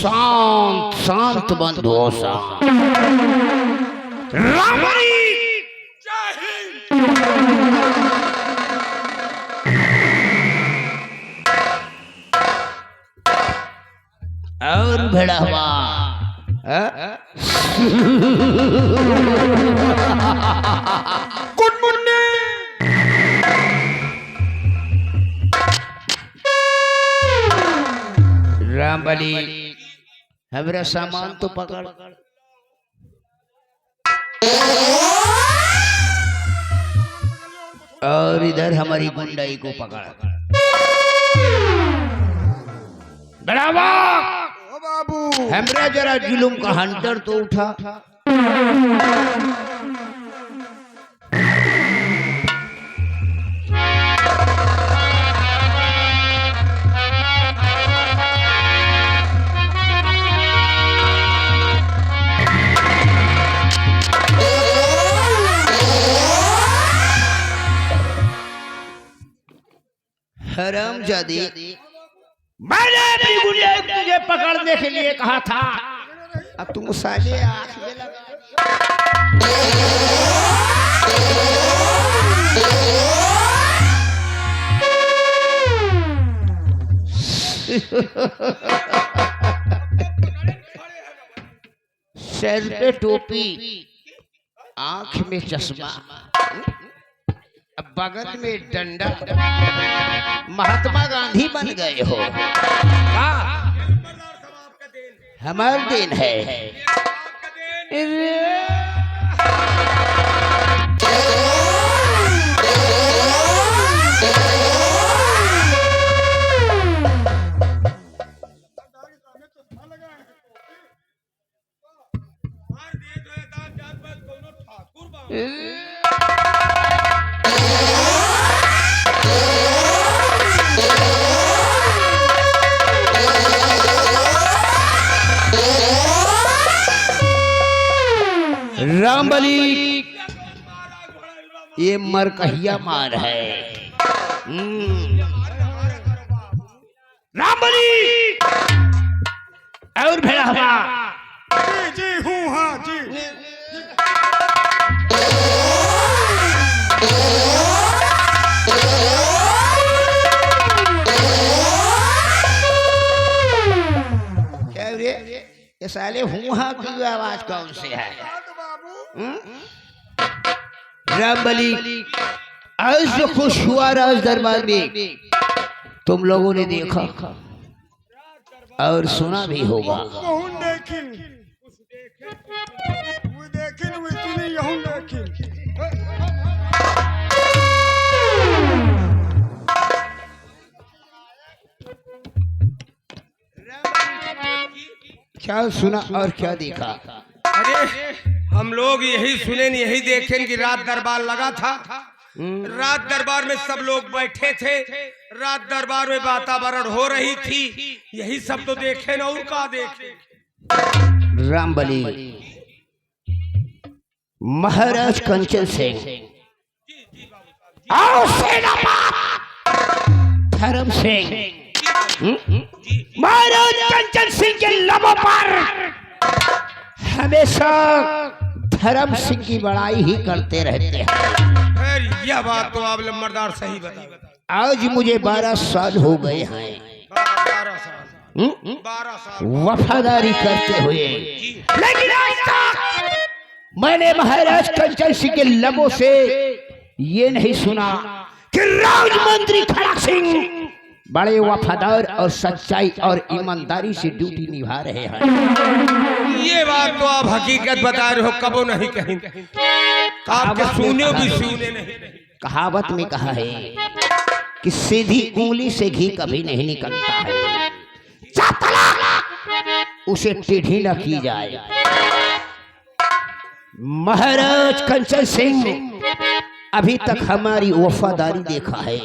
शांत शांत बंधुओं सा रामरी और भेड़ा हुआ गुड मॉर्निंग। राम बली हमारा सामान तो पकड़ और इधर हमारी गुंडाई को पकड़। बराबर ओ बाबू हमरा जरा जुलूम का हंटर तो उठा। हरामजादी, मैंने अपनी गुड़िया को तुझे पकड़ने के लिए कहा था, अब तुम साले आंख में लगा। सर पे टोपी, आंख में चश्मा, बगल में डंडा, महात्मा गांधी बन गए हो। हमारा दिन है। रामबली ये मरकहिया मार है। रामबली और भेड़ा हवा। जी जी हूँ हाँ जी। क्या रे ये साले हूँ हाँ की आवाज कौन से है? रामबली आज जो खुश हुआ राज दरबार में तुम लोगों ने देखा और सुना भी होगा। क्या सुना और क्या देखा? अरे हम लोग यही सुने यही देखें कि रात दरबार लगा था। रात दरबार में सब लोग बैठे थे, रात दरबार में वातावरण हो रही थी, यही सब तो देखे न और का देखे। रामबली महाराज कंचन सिंह और सेनापति धर्म सिंह महाराज कंचन सिंह के लबों पर हमेशा धर्म सिंह की बड़ाई ही करते रहते हैं। यह बात तो आप लम्बरदार सही बता। आज मुझे 12 साल हो गए हैं 12 साल वफादारी करते हुए, लेकिन आज तक मैंने महाराज कंचन सिंह के लबों से ये नहीं सुना कि राजमंत्री खड़क सिंह बड़े वफादार और सच्चाई और ईमानदारी से ड्यूटी निभा रहे हैं। ये बात तो आप हकीकत बता रहे हो, कबो नहीं कहीं आपके सुने भी सुने नहीं। कहावत में कहा है कि सीधी उंगली से घी कभी नहीं निकलता है, उसे टेढ़ी न की जाए। महाराज कंचन सिंह अभी तक हमारी वफादारी देखा है,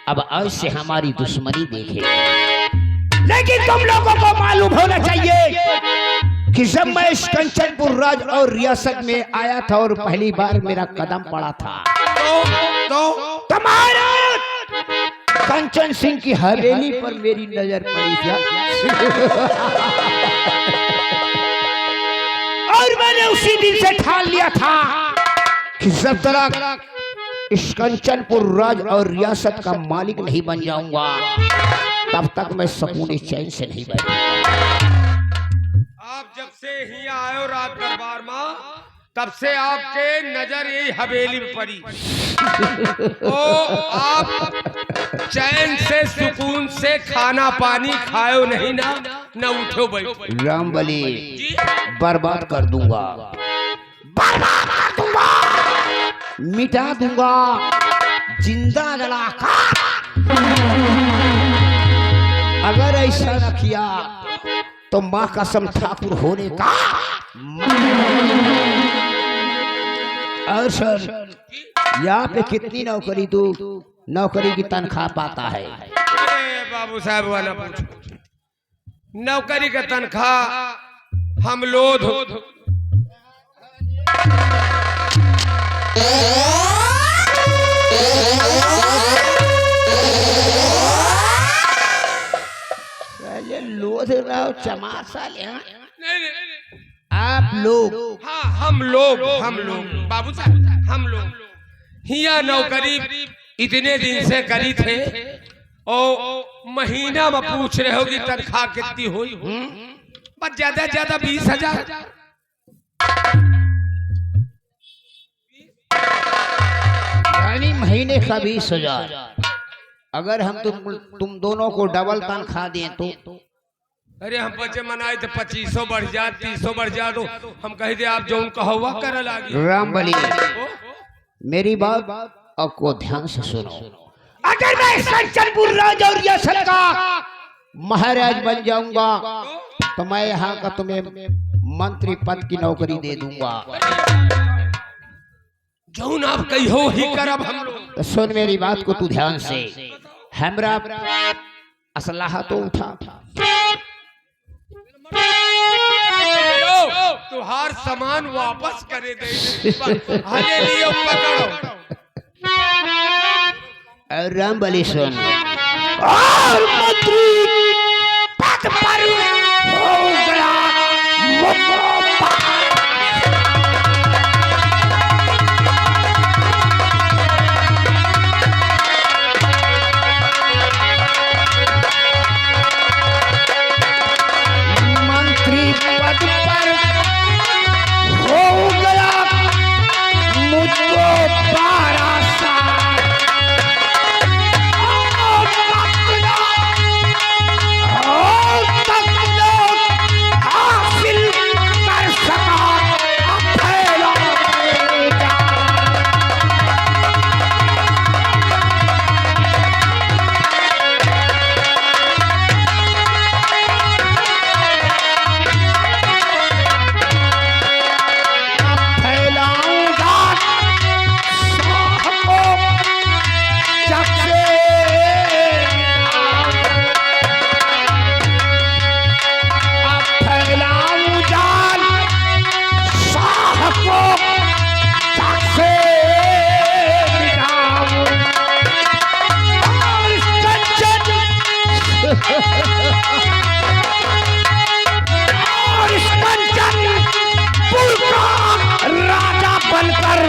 अब आज से हमारी दुश्मनी देखे। लेकिन तुम लोगों को मालूम होना चाहिए कि जब मैं इस कंचनपुर राज और रियासत में आया था और पहली बार मेरा कदम पड़ा था तो महाराज कंचन सिंह की हवेली पर मेरी नजर पड़ी क्या? और मैंने उसी दिन से ठान लिया था कि जब तक इस कंचनपुर राज और रियासत का मालिक नहीं बन जाऊंगा तब तक मैं सुकून चैन से नहीं बैठूंगा। आप जब से ही आए हो रात दरबार में तब से आपके नजर यही हवेली में पड़ी। ओ आप चैन से सुकून से खाना पानी खाओ नहीं ना न उठो बैठो। रामबली बर्बाद कर दूंगा, बर्बाद कर दूंगा, मिटा दूंगा, जिंदा जलाकर। अगर ऐसा न किया तो माँ कसम ठाकुर होने का। और सर यहाँ पे कितनी नौकरी तू नौकरी की तनख्वाह पाता है? बाबू साहब वाला पूछो, नौकरी का तनख्वाह हम लोग लोध चमासा ले आप लोग। हाँ हम लोग बाबू साहब हम लोग हिया नौकरी इतने दिन से करी थे और महीना में पूछ रहे हो कि तनख्वाह कितनी हुई? बस ज्यादा 20,000। यानी महीने का 20,000। अगर हम तुम दोनों को डबल तनख्वाह दें तो? अरे हम बच्चे मनाए थे 2500 बढ़ जा 300 बढ़ जा तो हम कहे थे आप जो कहो वह कर लागी। रामबली मेरी बात आपको ध्यान से सुनो। अगर मैं कंचनपुर राज और रियासत का महाराज बन जाऊंगा तो मैं यहाँ का तुम्हें मंत्री पद की नौकरी दे दूंगा। जो आप कही हो ही करब हम लोग। तो सुन मेरी बात को तू ध्यान से। हमरा असलाहा तो उठा, तुहार सामान वापस करे दे हले लियो पकड़ो। और रामबली सुन, और मंत्री पद पर हो गया मंत्री पद पर हो गया मुझको 12 साल। हासिल कर सका राजा बनकर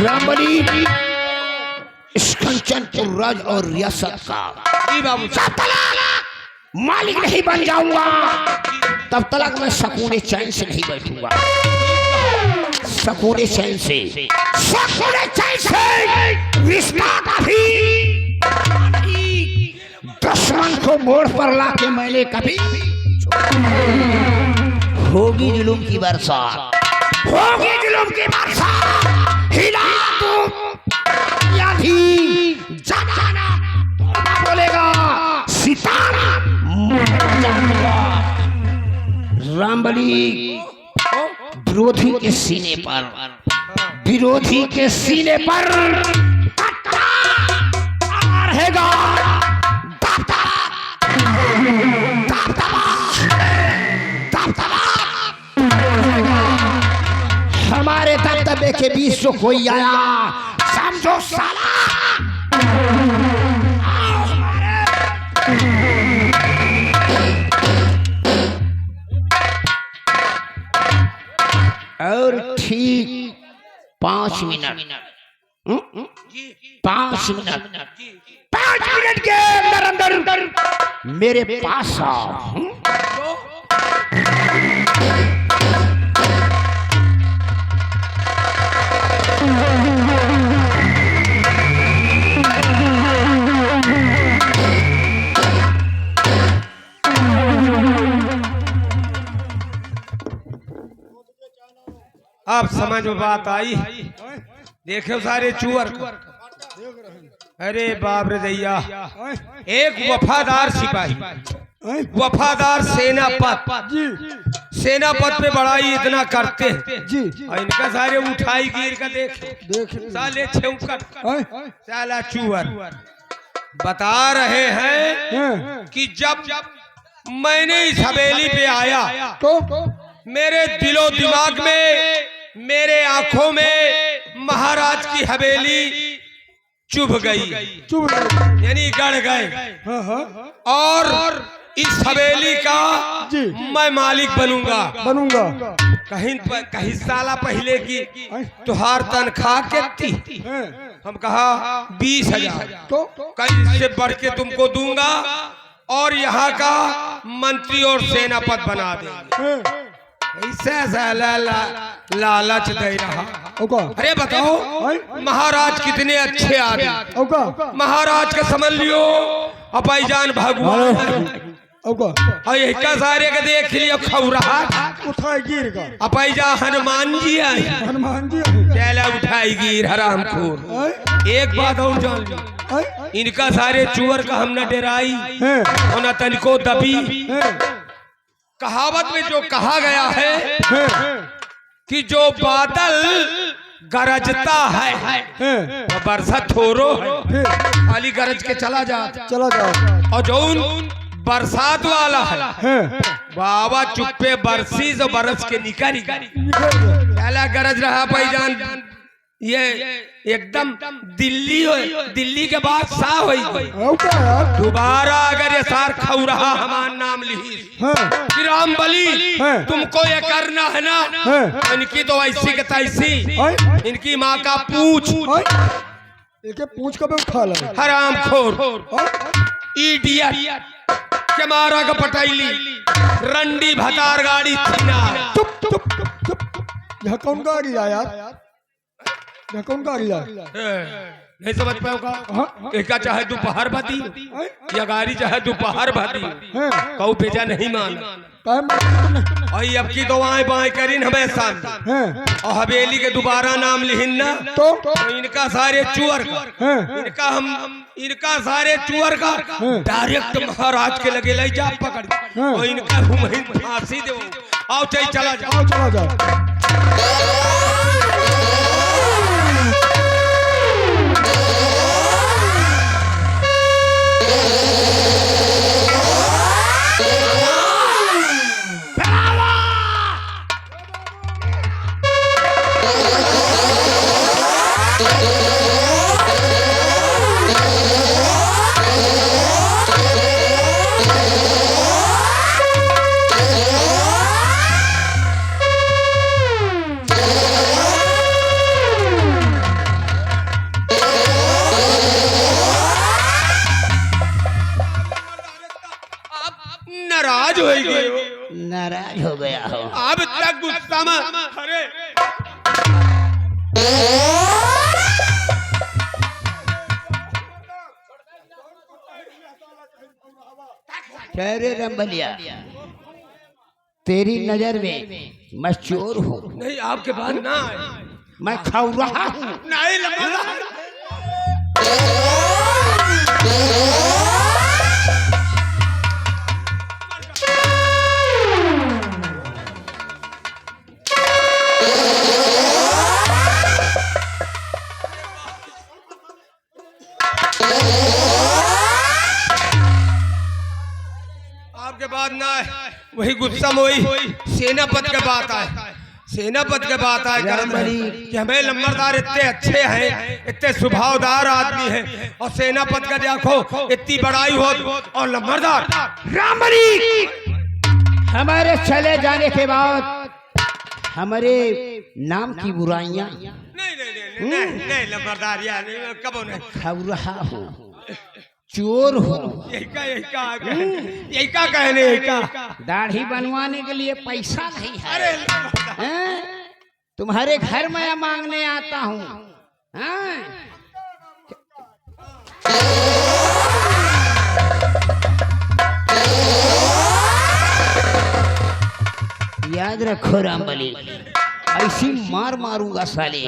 रामबली इस कंचनपुर राज और रियासत का मालिक नहीं बन जाऊंगा तब तक मैं सकूने चैन से नहीं बैठूंगा। सकूने चैन से रिश्ता कभी दुश्मन को मोड़ पर लाके मैंने कभी होगी जुलूम की बरसात, होगी जुलूम की बरसात। हिला तू भी जमाना बोलेगा सितारा रामबली विरोधी के सीने पर रहेगा हमारे दबदबे के बीच जो कोई आया समझो साला और ठीक 5 मिनट 5 मिनट के अंदर मेरे पास आओ। अब समझ में बात आई। देखे सारे चूअर को। अरे बाप रे दैया, एक वफादार सिपाही, वफादार सेनापत पे बड़ाई इतना करते हैं जी। और इनका सारे उठाई गिर का देख साले छेउकट साला चूअर बता रहे हैं कि जब मैंने इस हवेली पे आया तो मेरे दिलो दिमाग में, मेरे आंखों में महाराज की हवेली चुभ गई, यानी गड़ गए। और इस हवेली का मैं मालिक बनूंगा। कहीं साला पहले की तुहार तनख्वाह कितनी? हम कहा 20,000। तो कहीं इससे बढ़ के तुमको दूंगा और यहाँ का मंत्री और सेनापत बना देंगे। ऐसा लालच दे रहा। अरे बताओ महाराज कितने अच्छे आदमी, महाराज का समझ लियो अपाईजान भगवान का सारे के देख लियो खौरा अपाईजा हनुमान जी आए, चला उठाई गिर हराम खोर। एक बात और जान लो, इनका सारे चूअर का हम न डराई और न तनिको दबी। कहावत में जो कहा गया है कि जो बादल गरजता है वो बरसात थोरो खाली गरज के चला जा। और जो बरसात वाला है बाबा चुप्पे बरसी जो बरस के निकली पहला गरज रहा भाईजान। ये एकदम दिल्ली के बाद सा हुई। दोबारा अगर ये सार खाऊ रहा हमारा नाम लिही रामबली, तुमको ये करना है ना। इनकी तो ऐसी के तैसी, इनकी माँ का पूछ कब उठा ला हराम खोर इडियट के मारा का पटाईली रंडी भतार गाड़ी थी ना। यह कौन गाड़ी आया यार? कौन गाड़ी नहीं समझ पाओगा। एक चाहे दोपहर भाती या गाड़ी चाहे दोपहर भाती कऊ भेजा नहीं मान। और अब की दुआएं बाएं करीन हमेशा और हवेली के दोबारा नाम लिहिना तो इनका सारे चूअर का इनका सारे चूअर का डायरेक्ट महाराज के लगे ले जा पकड़ और इनका फांसी दो। आओ चाहिए चला जाओ। नाराज हो गया हो। अब तक गुस्सा में अरे अरे रंबलिया, तेरी नजर में मैं चोर हूँ? नहीं, आपके बाद ना मैं खाऊ रहा हूँ। नहीं आपके बाद ना वही गुस्सा में वही सेनापति के बात आए, सेनापति के बात आए कि हमें लंबरदार इतने अच्छे हैं, इतने स्वभावदार आदमी हैं, और सेनापति का देखो इतनी बड़ाई हो और लंबरदार रामबली हमारे चले जाने के बाद हमारे नाम की बुराइयां नहीं लंबरदार यार कब नहीं खबरहा हो, चोर हो, यही का कहने यही का दाढ़ी बनवाने के लिए पैसा नहीं है। अरे हैं? तुम्हारे घर में मांगने आता हूँ। हैं? याद रखो रामबली, ऐसी मार मारूंगा साले,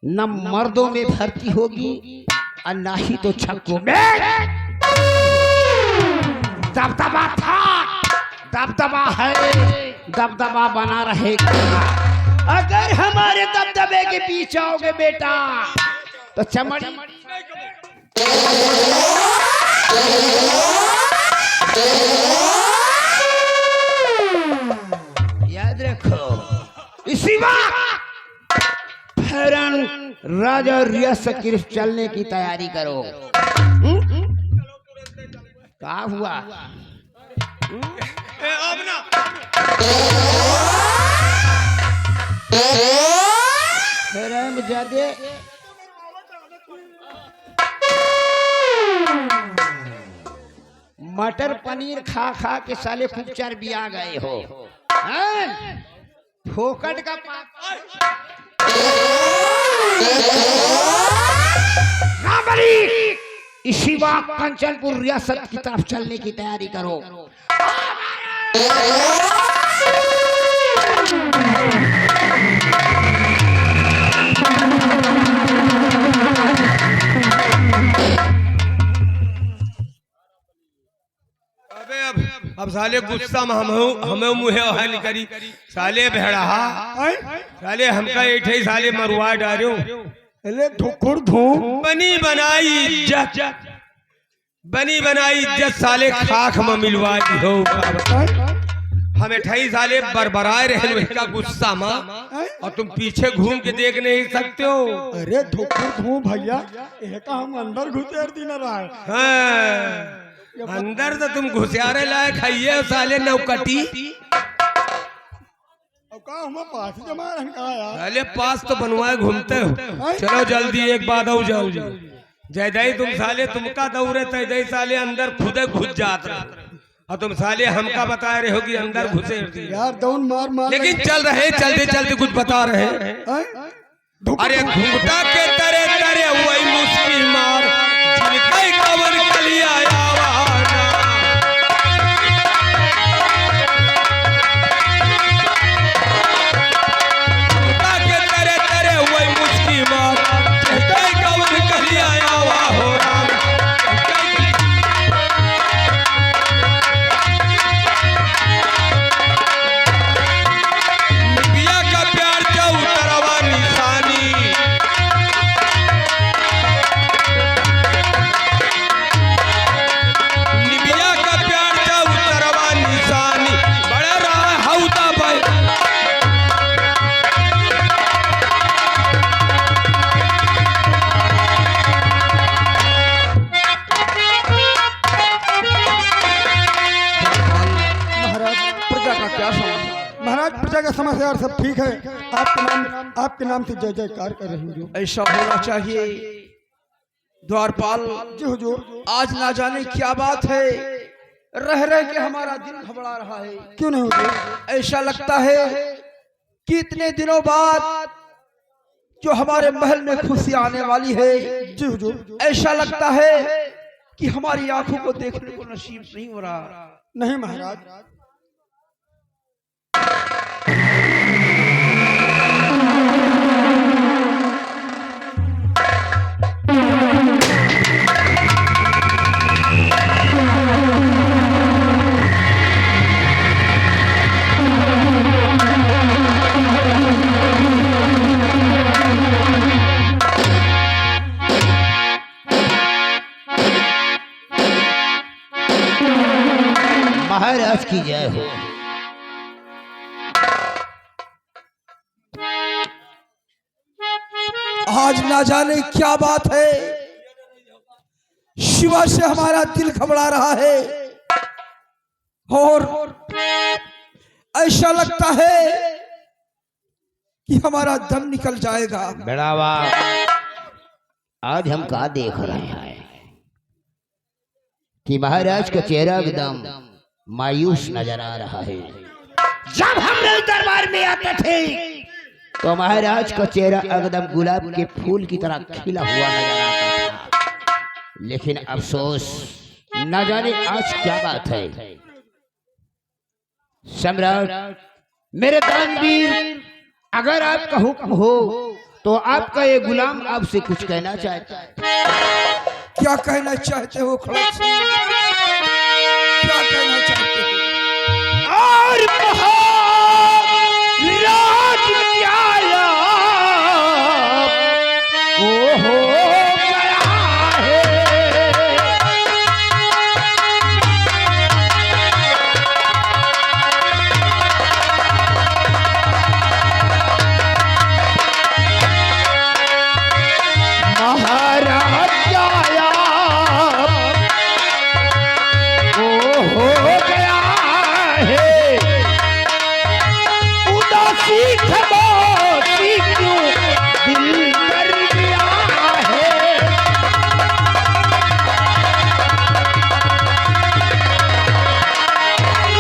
न मर्दों में भर्ती होगी और ना ही तो छक्कों में। दबदबा था, दबदबा है, दबदबा बना रहेगा। अगर हमारे दबदबे के पीछे आओगे बेटा तो चमड़ी याद रखो। इसी वक्त फौरन राजा रियासत की तरफ चलने की तैयारी करो। क्या हुआ? अब ना जादे मटर पनीर खा खा के साले खूब चर्बी आ गए हो। हैं? फोकट का इसी वक्त कंचनपुर रियासत की तरफ चलने की तैयारी करो। अब साले गुस्सा में हमें मुहे हल करी साले भेड़ा साले हमका ऐठे साले मरुआ डालो। अरे ठोकर धो बनी बनाई इज्जत साले खाक में मिलवा दी हो। हमें ठई साले बरबराए रहे का गुस्सा में, और तुम पीछे घूम के देख नहीं सकते हो। अरे ठोकर धो भैया, का हम अंदर घुसेर दिन रहा है। हाँ। अंदर तो तुम घुसियारे लायक खाइए साले नौकटी। पास जमा यार। साले पास तो बनवाए घूमते हो। चलो जल्दी एक बात हो जाओ। जय तुम साले तुमका दौरे तय साले अंदर खुदे घुस जात रहे, और तुम साले हमका बता रहे हो कि अंदर घुसे यार। दौन मार लेकिन चल रहे चलते चलते कुछ बता रहे। अरे घूंघटा के तरे तरे वही मुश्किल मार जिनका कवर कलिया समस्या सब ठीक है। आपके नाम से जय जयकार कर रही हूँ। ऐसा होना चाहिए द्वारपाल जी हुजूर। आज ना जाने क्या बात है, रह के हमारा दिल घबरा रहा है। क्यों नहीं हुजूर? ऐसा लगता है कि इतने दिनों बाद जो हमारे महल में खुशी आने वाली है। जी हुजूर। ऐसा लगता है कि हमारी आंखों को देखने को नसीब नहीं हो रहा। नहीं महाराज, महाराज की जय हो। आज ना जाने क्या बात है, शिवा से हमारा दिल घबरा रहा है और ऐसा लगता है कि हमारा दम निकल जाएगा। बेड़ावा, आज हम क्या देख रहे हैं कि महाराज का चेहरा एकदम मायूस नजर आ रहा है। जब हम दरबार में आते थे तो महाराज का चेहरा एकदम गुलाब के फूल की तरह खिला हुआ नजर आता था, लेकिन अफसोस न जाने आज क्या बात है। सम्राट, मेरे दानवीर, अगर आपका हुक्म हो तो आपका ये गुलाम आपसे कुछ कहना चाहता है। क्या कहना चाहते हो खड़क सिंह? क्या कहना चाहते हो? और राज प्याला ओ हो गया है। महाराज आया ओ हो गया है। उदासी खामोशी क्यों दिल कर गया है।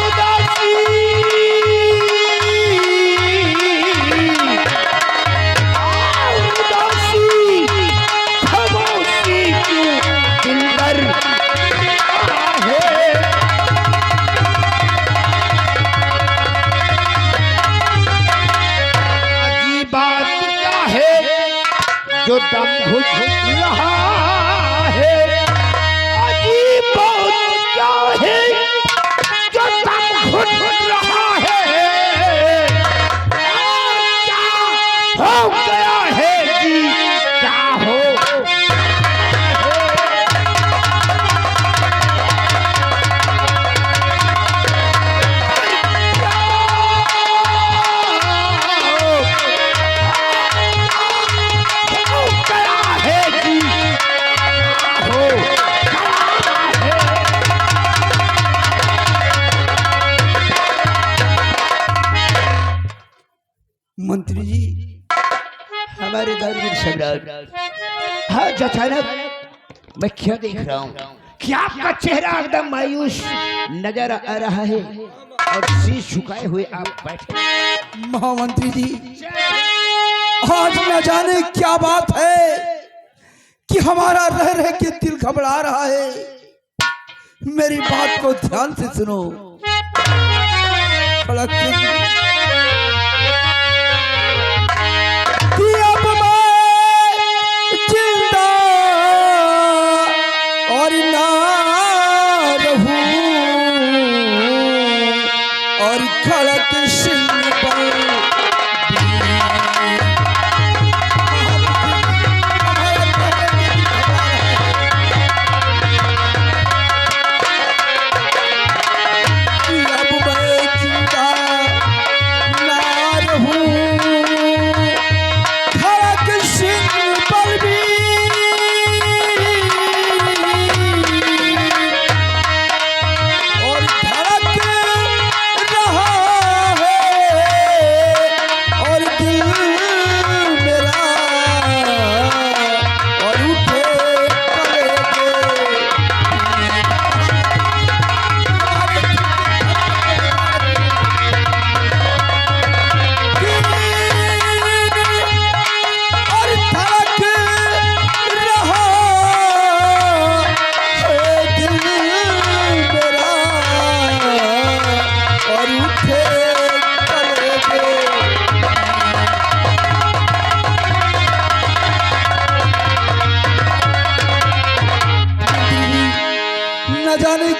उदासी उदासी खामोशी क्यों दिल कर गया है। अजीब बात क्या है जो दम घुट रहा है। अजीब बात क्या है जो दम घुट रहा है। क्या हो गया है जी, क्या हो गया है जी, क्या हो गया है। मंत्री जी, हमारे दानवीर सम्राट, आज अचानक मैं क्या देख रहा हूँ कि आपका चेहरा एकदम मायूस नजर आ रहा है और शीश झुकाए हुए आप बैठे। महामंत्री जी, आज न जाने क्या बात है कि हमारा रह रह के दिल घबरा रहा है। मेरी बात को ध्यान से सुनो। खड़क सिंह, कि अब मैं जिंदा और ना रहूं और खड़क सिंह पर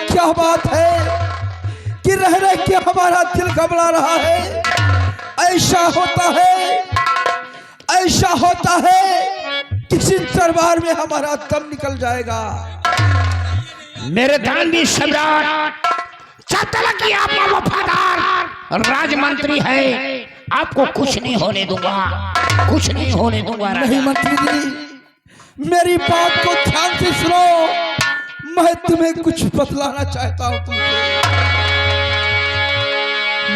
क्या बात है कि रह रह के हमारा दिल घबरा रहा है। ऐसा होता है किसी दरबार में हमारा दम निकल जाएगा। मेरे दानवीर सम्राट, जब तक कि आपका वफादार राजमंत्री है आपको कुछ नहीं होने दूंगा, कुछ नहीं होने दूंगा। नहीं मंत्री जी, मेरी बात को ध्यान से सुनो, मैं तुम्हें कुछ बतलाना चाहता हूं तुमसे।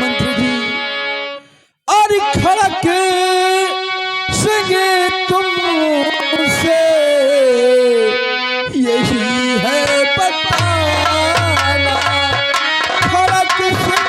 मंत्री जी, और खड़क सिंह तुमसे यही है बताना, खड़क सिंह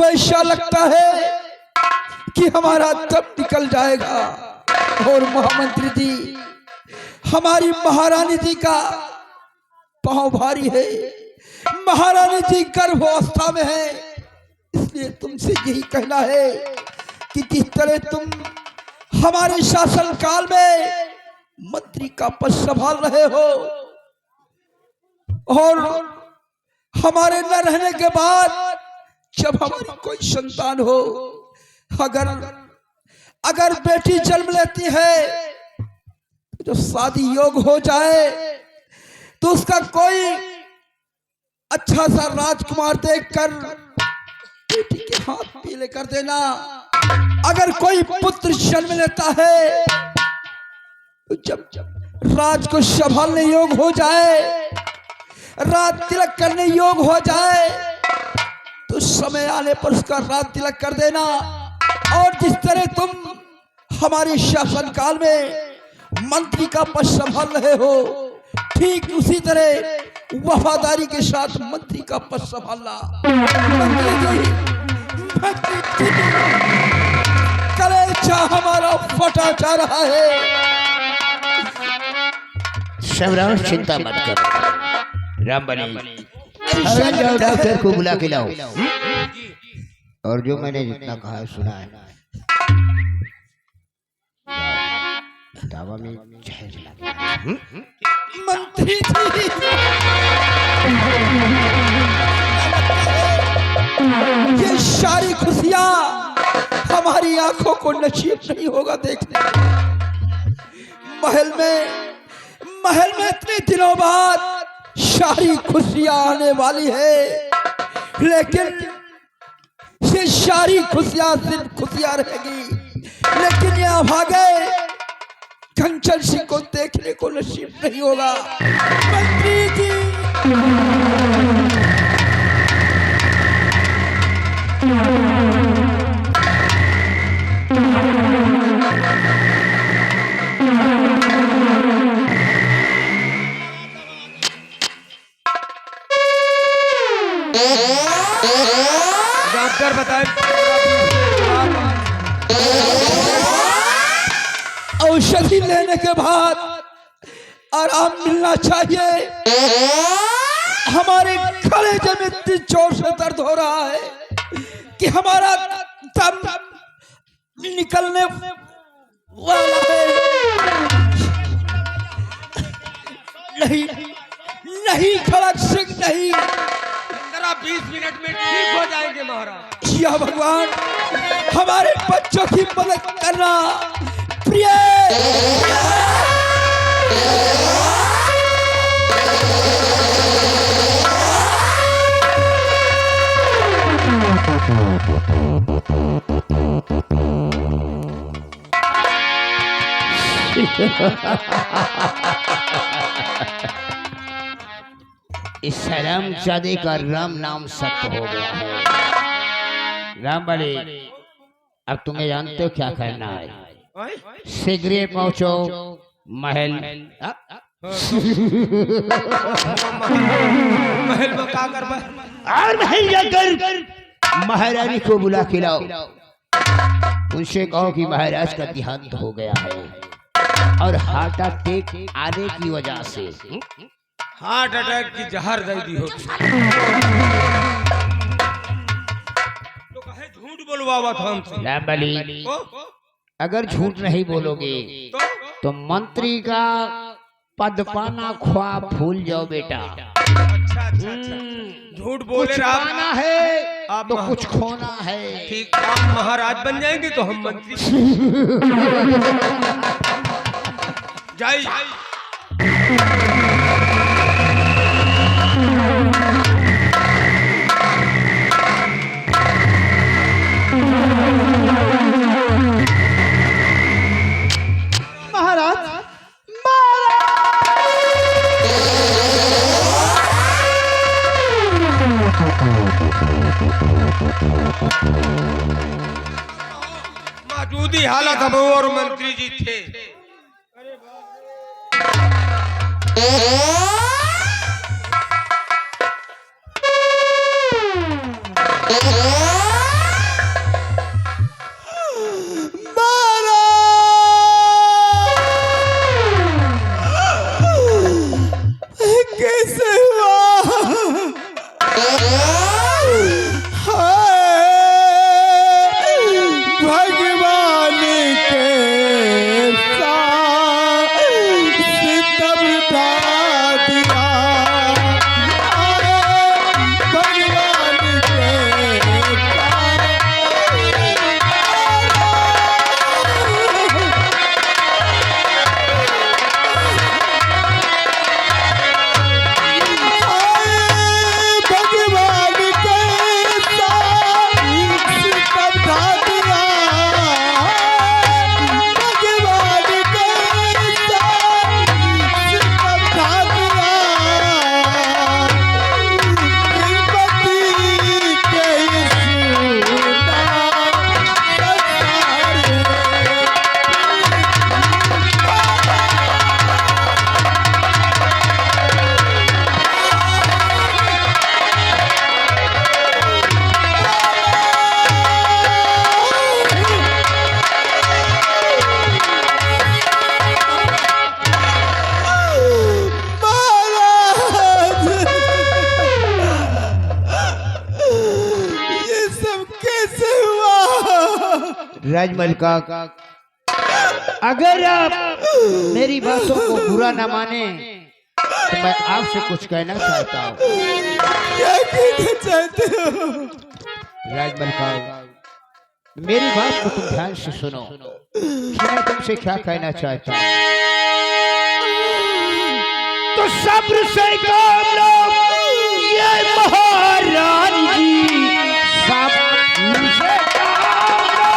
ऐसा लगता है कि हमारा तब निकल जाएगा। और महामंत्री जी, हमारी महारानी जी का पांव भारी है, महारानी जी गर्भावस्था में है, इसलिए तुमसे यही कहना है कि जिस तरह तुम हमारे शासन काल में मंत्री का पद संभाल रहे हो और हमारे न रहने के बाद जब हमारी कोई संतान हो, अगर बेटी जन्म लेती है तो शादी योग हो जाए तो उसका कोई अच्छा सा राजकुमार देखकर बेटी के हाथ पीले कर देना। अगर कोई पुत्र जन्म लेता है तो जब राज को संभालने योग हो जाए, राज तिलक करने योग हो जाए तो समय आने पर उसका राज तिलक कर देना। और जिस तरह तुम हमारे शासन काल में मंत्री का पद संभाल रहे हो, ठीक उसी तरह वफादारी के साथ मंत्री का पद संभालना। कलेजा हमारा फटा जा रहा है। सम्राट चिंता मत करो, रामबली जाओ डॉक्टर को बुला के लाओ, और जो मैंने जितना कहा सुना है दावा में जहर लगा। मंत्री जी, ये सारी खुशियां हमारी आंखों को नसीब नहीं होगा देखने। महल में इतने दिनों बाद सारी खुशियां आने वाली है, लेकिन ये सारी खुशियां सिर्फ खुशियां रहेगी, लेकिन ये भागे कंचन सिंह को देखने को नसीब नहीं होगा। मंत्री जी, डॉक्टर बताए औषधि लेने के बाद आराम मिलना चाहिए। हमारे कलेजे में इतनी जोर से दर्द हो रहा है कि हमारा दम निकलने वाला है। नहीं खड़क सिंह, नहीं। 15-20 मिनट में ठीक हो जाएंगे महाराज। या भगवान, हमारे बच्चों की मदद करना। प्रिय इस हरामजादे का राम नाम सत्य हो गया है। राम वाले, अब तुम्हें जानते हो क्या करना है। शीघ्र पहुंचो महल। महल में क्या कर और महल जाकर महारानी को बुला के लाओ। उनसे कहो कि महाराज का देहांत हो गया है और हार्ट अटैक आने की वजह से हार्ट अटैक की जहर दे दी हो। तो कहे झूठ बोलवावत हमसे। राम बली, अगर झूठ नहीं बोलोगे तो मंत्री का पद पाना ख्वाब भूल जाओ बेटा। अच्छा अच्छा अच्छा, झूठ बोले कुछ रहा पाना है आप तो कुछ खोना है। ठीक, आप महाराज बन जाएंगे तो हम मंत्री जाइए। महाराज, मौजूदी हालत हम और मंत्री जी थे। कैसे हुआ? भगवान के साथ सितम ढा दिया। भगवान के भगवान के साथ सितम ढा दिया। भगवान के साथ सितम ढा दिया। विपत्ति के सूता ये सब कैसे हुआ? राजमल का, अगर आप मेरी बातों को बुरा न माने तो मैं आपसे कुछ कहना चाहता हूँ। क्या कहना चाहते हो? राजमल का, मेरी बात को तुम ध्यान से सुनो कि मैं तुमसे क्या कहना चाहता हूँ। तो सब्र से काम लो ये महारानी जी, सब्र से काम लो।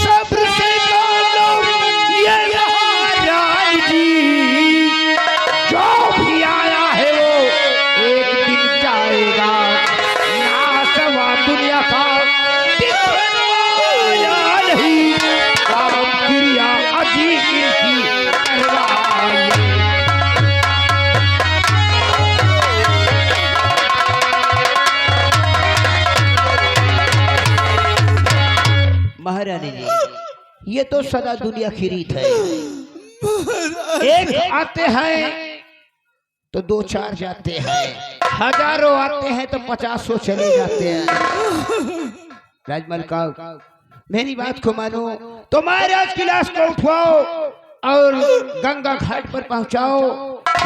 सब्र से काम लो ये महारानी जी, जो भी आया है वो एक दिन जाएगा। नासवा दुनिया का दिखवाया नहीं, काम क्रिया अजीब की करवाए। महारानी जी, ये तो सदा दुनिया की रीत है। एक आते हैं तो दो चार जाते हैं, हजारों आते हैं तो 50 चले जाते हैं। राजमल का, मेरी बात को मानो तो महाराज की लाश को उठवाओ और गंगा घाट पर पहुंचाओ,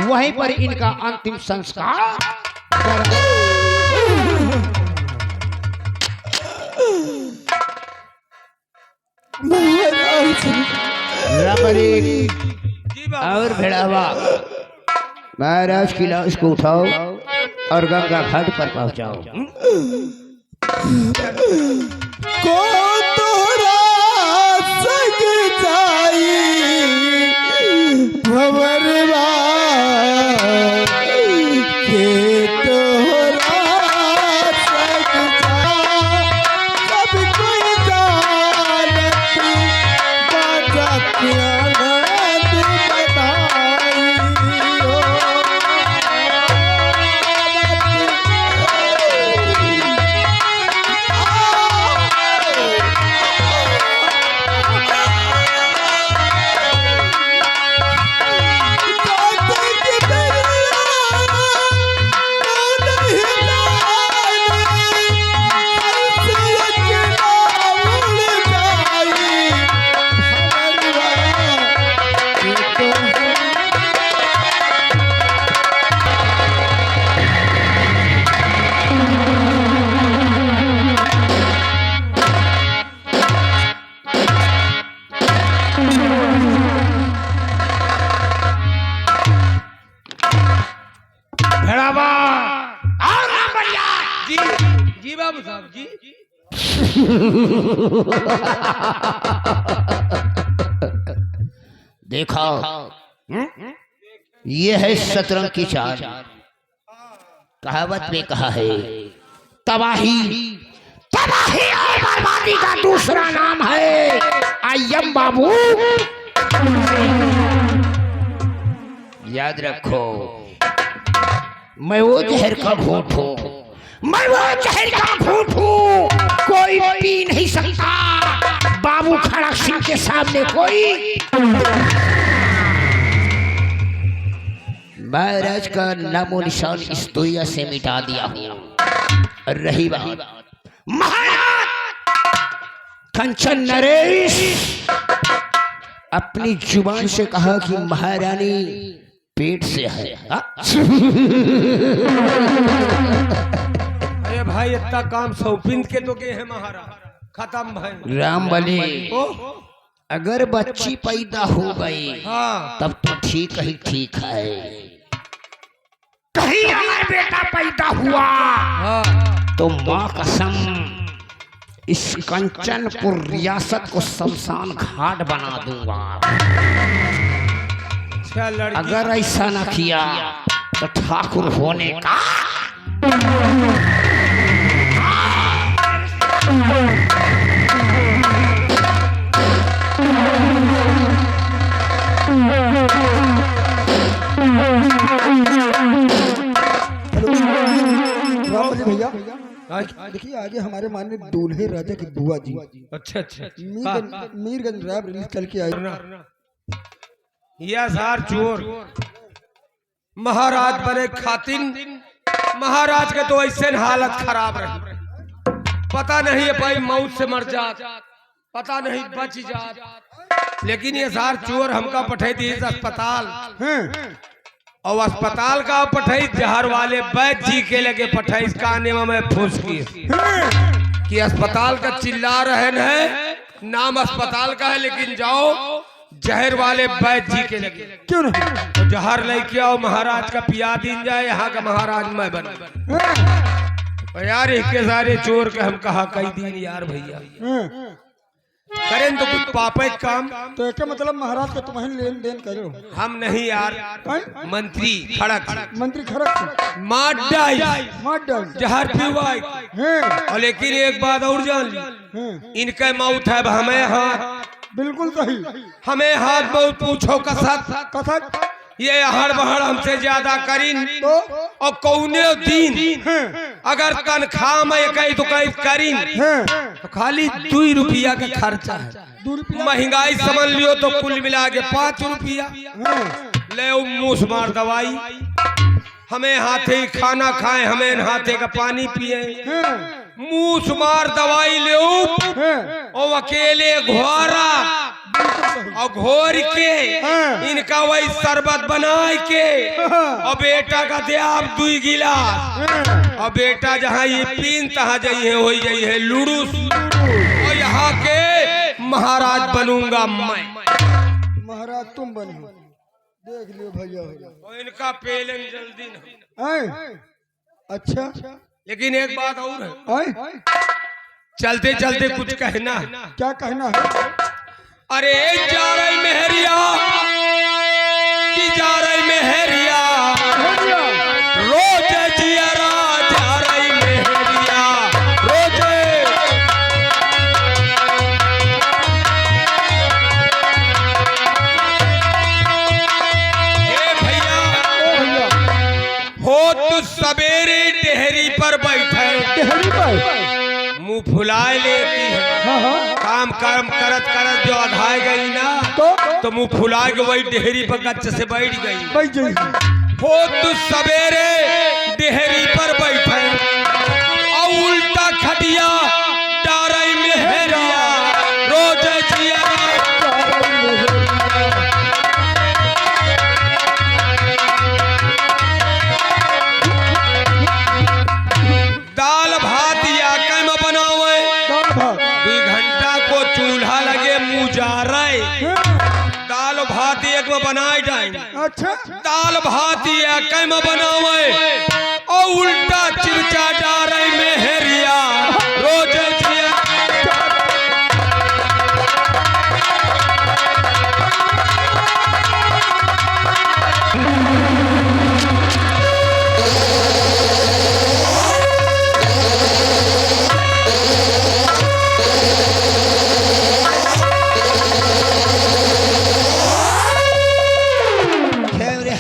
वहीं पर इनका अंतिम संस्कार कराओ। रबड़ी और भेड़ावा, महाराज की लाश को उठाओ और गंगा घाट पर पहुंचाओ। को तोरा जाई भंवरवा के तोहरा सज जा सब कोई जानती बाजा क्या नद बताई जी जी बाबू साहब जी। देखा ये है शतरंज की चाल। कहावत में कहा है तबाही तबाही और बर्बादी का दूसरा नाम है आयम बाबू। याद रखो मैं वो जहर का घूंट हूँ, मैं वो जहर का घूंट हूँ, कोई पी नहीं सकता बाबू खड़क सिंह के सामने कोई। महाराज का नामो निशान इस दुनिया से मिटा दिया हूँ। रही बात महाराज कंचन नरेश अपनी जुबान से कहा कि महारानी पेट से है। अरे भाई इतना काम सौंपिंद के तो गए हैं महाराज, खत्म भाई। राम बली अगर बच्ची पैदा हो गई हाँ तब तो ठीक ही ठीक है, कहीं अगर बेटा पैदा हुआ हाँ तो माँ कसम इस कंचनपुर रियासत को शमशान घाट बना दूंगा। अच्छा लड़की अगर ऐसा न किया तो ठाकुर होने का रामबली भैया देखिए आगे हमारे माननीय दूल्हे राजा की बुआ जी अच्छा अच्छा मीरगंज रैप रिलीज करके आई। यह सार चोर महाराज बने खातिन, महाराज के तो ऐसे हालत खराब रही, पता नहीं है भाई मौत से मर जात, पता नहीं बच जात, लेकिन ये सार चोर हमका पठाई दी अस्पताल और अस्पताल का पठाई जहर वाले वैद्य जी के लगे पठाई काने में फूस की कि अस्पताल का चिल्ला रहे है, नाम अस्पताल का है लेकिन जाओ जहर वाले वैद्य जी के लगे क्यों नहीं तो जहर लेके आओ महाराज का पिया दिन जाए, यहाँ का महाराज मैं बन यार इसके सारे चोर के हम कहा कई दिन यार भैया करें तो कुछ पापे काम, तो एक मतलब महाराज का तुम्हें लेन देन करो। हम नहीं यार मंत्री खड़क मंत्री खड़क मार डाई जहर पीवाई और लेकिन एक बात और जान ली इनके मौत है हमें हाथ बिल्कुल सही हमें हाथ बहुत पूछो कसत कथक ये हड़ बहड़ हमसे ज्यादा करीन तो और कौने दिन अगर तनख्वाह में कहीं तो कहीं करीन तो खाली 2 रुपया का खर्चा है, महंगाई समझ लियो तो कुल मिला के 5 रुपया ले मूस मार दवाई, हमें हाथे खाना खाए, हमें हाथे का पानी पिए, मूस मार दवाई ले और अकेले घोरा और घोर के इनका वही शरबत बनाए के और बेटा का दे आप 2 गिलास और बेटा जहाँ ये पीन तहाँ जाइए हो जाइए लुड़ूस और यहाँ के महाराज बनूंगा मैं। महाराज तुम बनो देख लियो भैया और इनका पेलन जल्दी न। अच्छा लेकिन एक बात और है, आए चलते चलते कुछ कहना है। क्या कहना है? अरे जा रही मेहरिया कि जा रही मेहरिया, रोज जियरा जा रही मेहरिया रोज। हे भैया हो तू सवेरे डेहरी पर बैठे, डेहरी पर मुंह फुलाए लेती है, हाँ काम कर्म करत करत जो अधाए गई ना तो मुंह फुला के वही डेहरी पर गच्छ से बैठ गई। बैठ जाइए। हो तू सवेरे डेहरी पर बैठे और उल्टा खटिया डारई मेहरिया रोज जिया। दाल भात या कैम बनावे, 2 घंटा को चूल्हा लगे मुँह जा रहे, दाल भात एक में बनाए जाए। अच्छा दाल भात या कैम बनावे और उल्टा चिमचा डारे मेहरिया रोज जिया।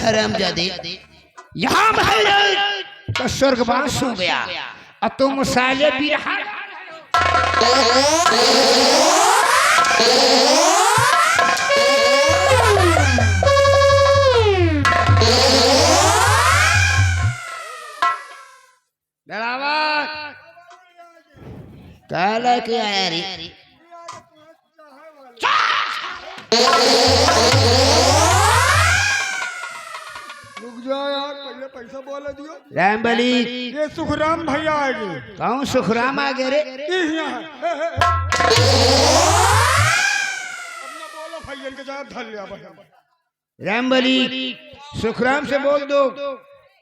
हरामजादे, यहाँ महाराज तो स्वर्गवास हो गया और तुम साले बिरहा। काला क्या आया रे? रुक जाओ यार, पहले पैसा बोले दियो। राम बली, ये सुखराम भैया आएंगे। कौन सुखराम आ गए रे? ये यहाँ है। अपना बोलो भैया के जवाब धर लिया भैया। राम बली, सुखराम से बोल दो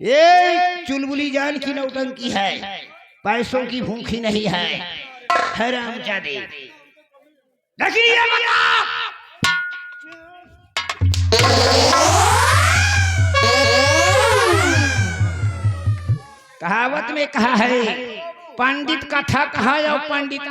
ये चुलबुली जान की नौटंकी है, पैसों की भूखी नहीं है। हरामजादे लेकिन ये बता, कहावत में कहा है पंडित कथा कहा या पंडित।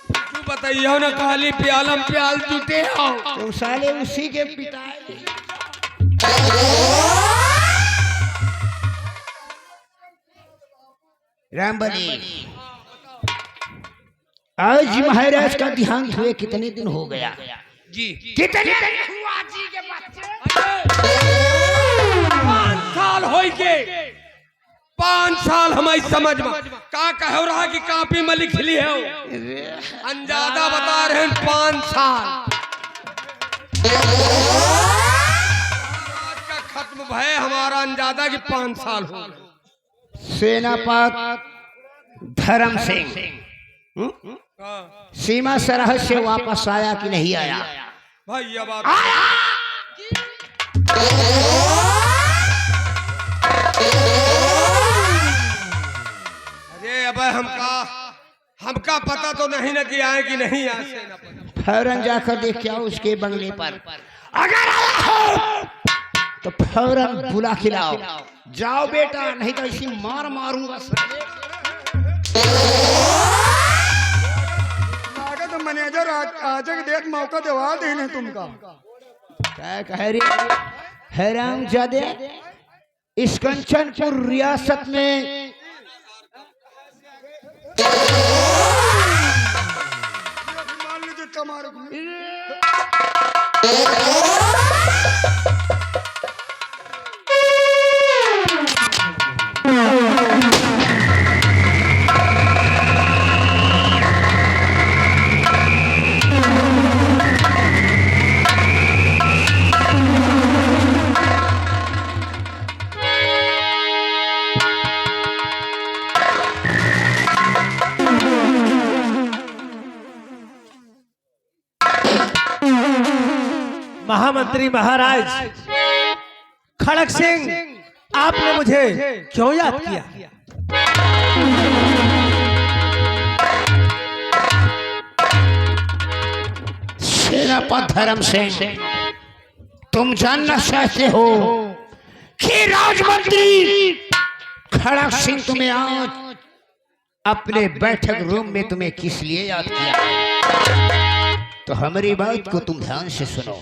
तू बताइए ना, काली प्यालम प्याल जुटे हो तो साले उसी के पिता है। रामबली, आज महाराज का देहांत हुए कितने दिन हो गया जी? कितने दिन हुआ जी के बच्चे? 5 साल हो के, 5 साल हमारी समझ में का कहो रहा कि कापी में लिख ली है, अंजादा बता रहे हैं 5 साल। आज का खत्म भय हमारा अंजादा कि 5 साल हो गए। सेनापत धर्म सिंह सीमा सरहद से वापस आया कि नहीं आया? भैया बात अरे अब हमका पता तो नहीं ना कि आए कि नहीं आए। फौरन जाकर देख के आओ उसके बंगले पर, अगर आया हो तो फौरन बुला खिलाओ। जाओ बेटा, नहीं तो इसी मार मारूंगा। तो मैनेजर आज के डेट मौका दिवा देने तुमका। क्या कह रही हरामजादे? इस कंचनपुर रियासत में मान लीजिए कमार महामंत्री महाराज खड़क सिंह आपने मुझे क्यों याद किया? सेनापति धर्म सिंह, तुम जानना चाहते हो कि राजमंत्री खड़क सिंह तुम्हें आज अपने बैठक रूम में तुम्हें किस लिए याद किया? तो हमारी बात को तुम ध्यान से सुनो।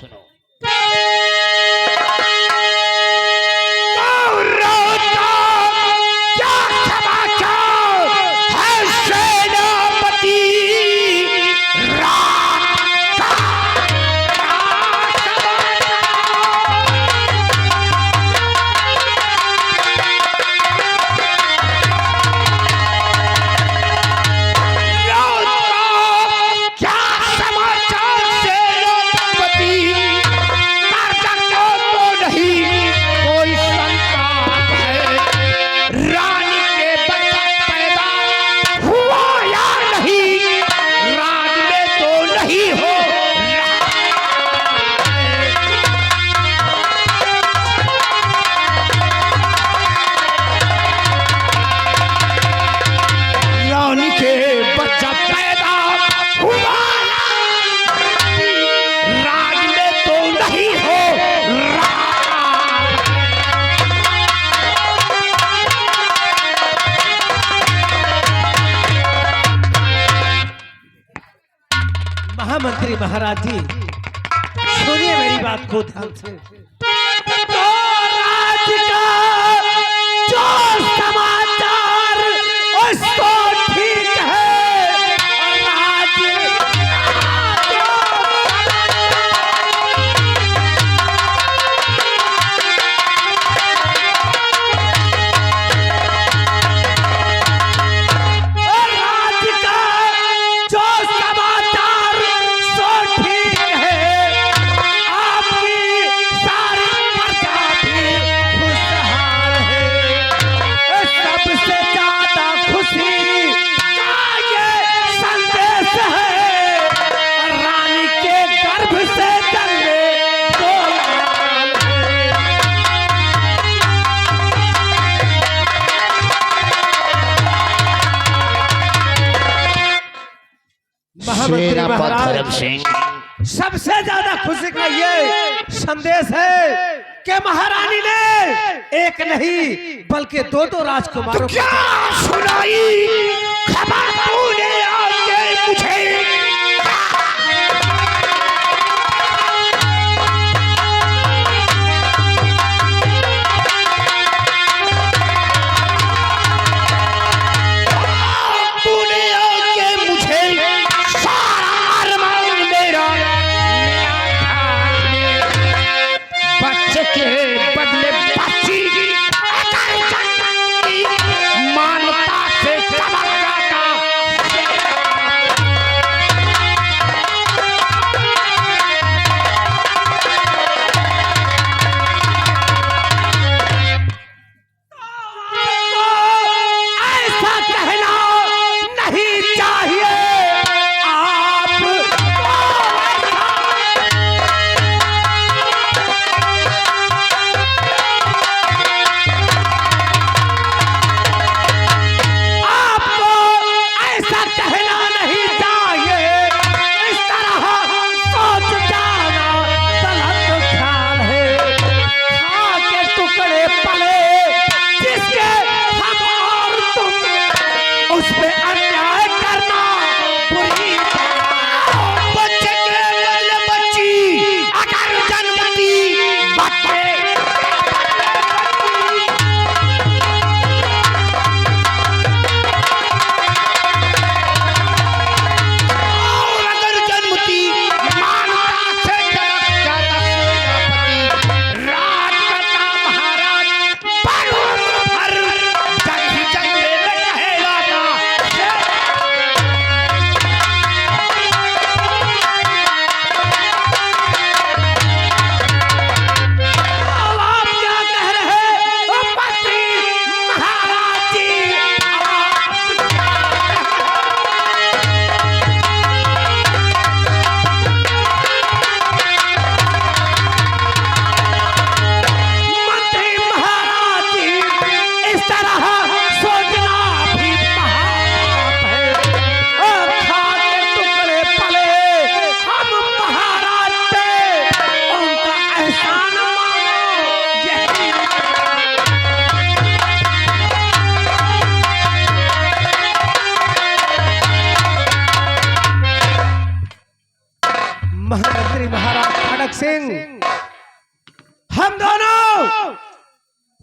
क्या समाचार है सेनापति? महामंत्री महाराज जी, सुनिए मेरी बात को ध्यान से। तो राज का जो समाचार उसको ठीक है, राज धर्म सिंह, सबसे ज्यादा खुशी का ये संदेश है कि महारानी ने एक नहीं बल्कि दो राजकुमारों क्या सुनाई खबर तूने आगे मुझे? बदले बच्ची मानता से चमक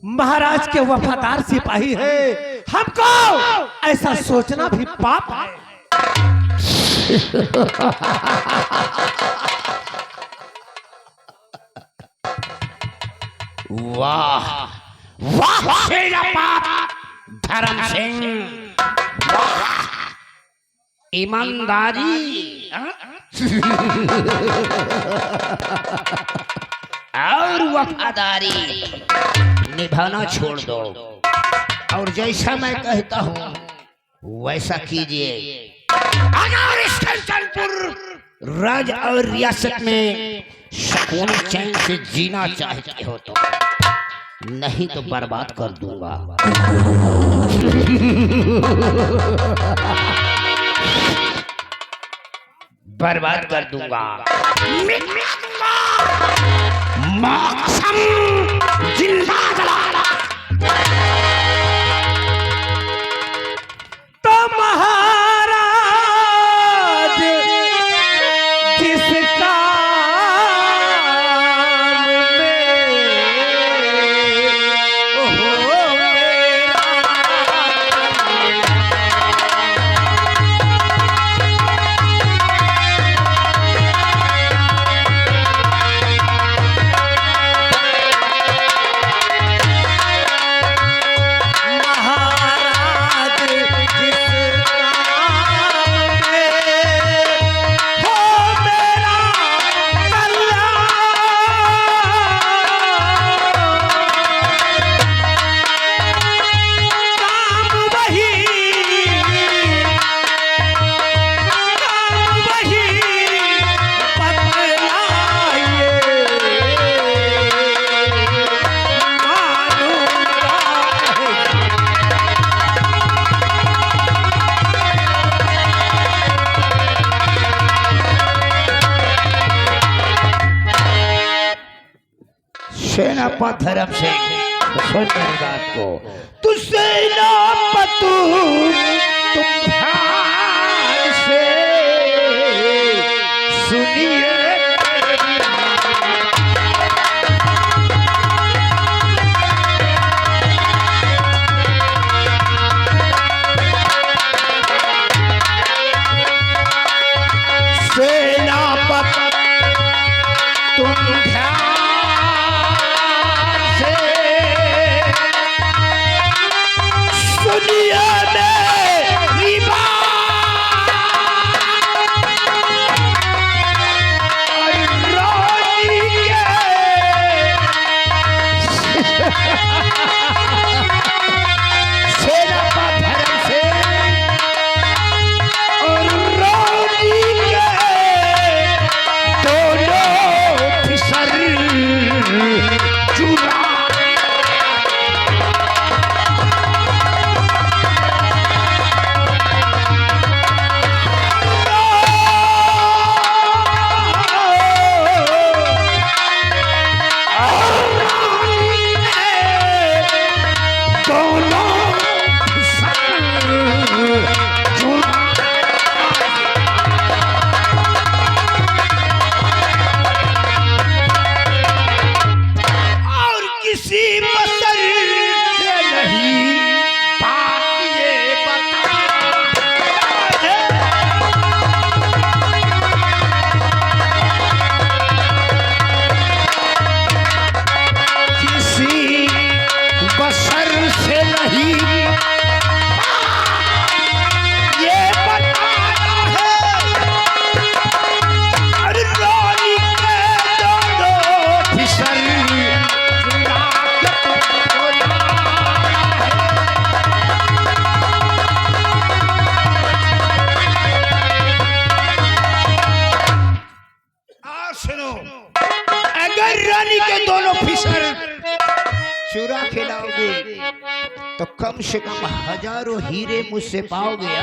महाराज के वफादार सिपाही है, हमको ऐसा सोचना भी पाप है। वाह वाह सेनापति धर्म सिंह, वाह ईमानदारी और वफादारी निभाना छोड़ दो और जैसा मैं कहता हूँ वैसा कीजिए। अगर इस कंचनपुर राज और रियासत में सुकून चैन से जीना चाहते हो तो, नहीं तो बर्बाद कर दूंगा। बर्बाद कर दूंगा, मिट दूंगा, मौसम जिंदा जलाना। तो महाराज जिसका सेनापति धर्म सिंह, सुन मेरी बात को। तू सेनापति तुम ध्यान से सुनिए। सेनापति तुम ध्यान दुनिया में चुरा खिलाओगे तो कम से कम हजारों हीरे मुझसे पाओगे।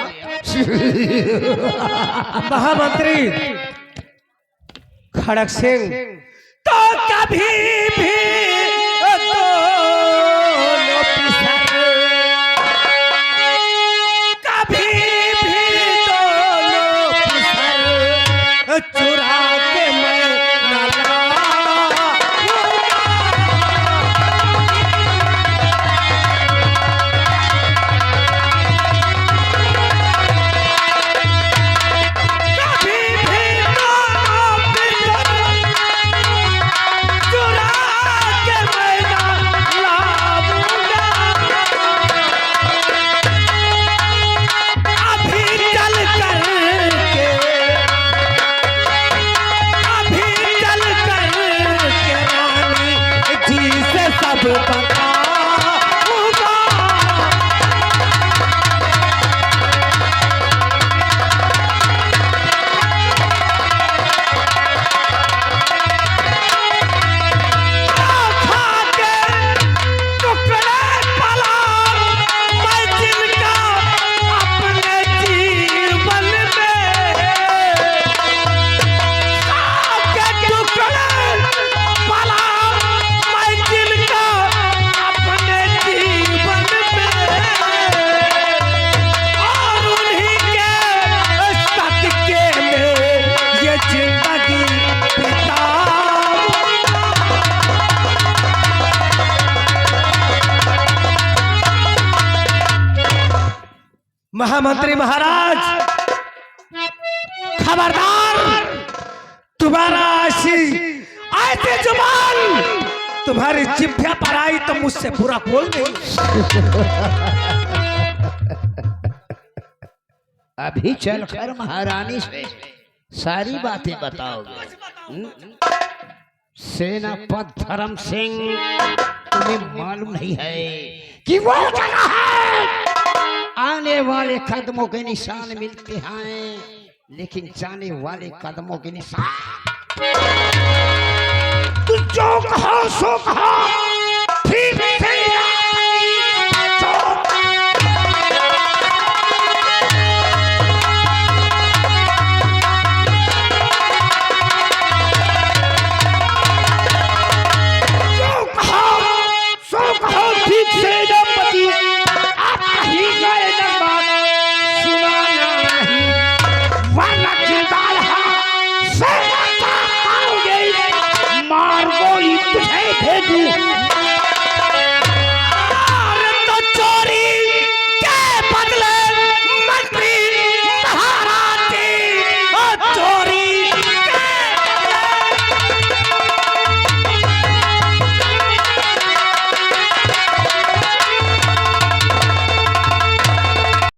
महामंत्री खड़क सिंह तो कभी भी दोनों पिसर, कभी भी दोनों पिसर चुरा के मैं न लाऊंगा। महामंत्री महाराज, खबरदार, तुम्हारा ऐसी जुबान तुम्हारी जिभ्या पर आई तो मुझसे बुरा बोल नहीं। अभी चलकर महारानी से सारी बातें बताओगे। सेनापति धर्म सिंह, तुम्हें मालूम नहीं है कि वो जगह है आने वाले कदमों के निशान मिलते हैं, लेकिन जाने वाले कदमों के निशान तू जो कहो सो कहो, ठीक से मार गोली तुझे भेजूं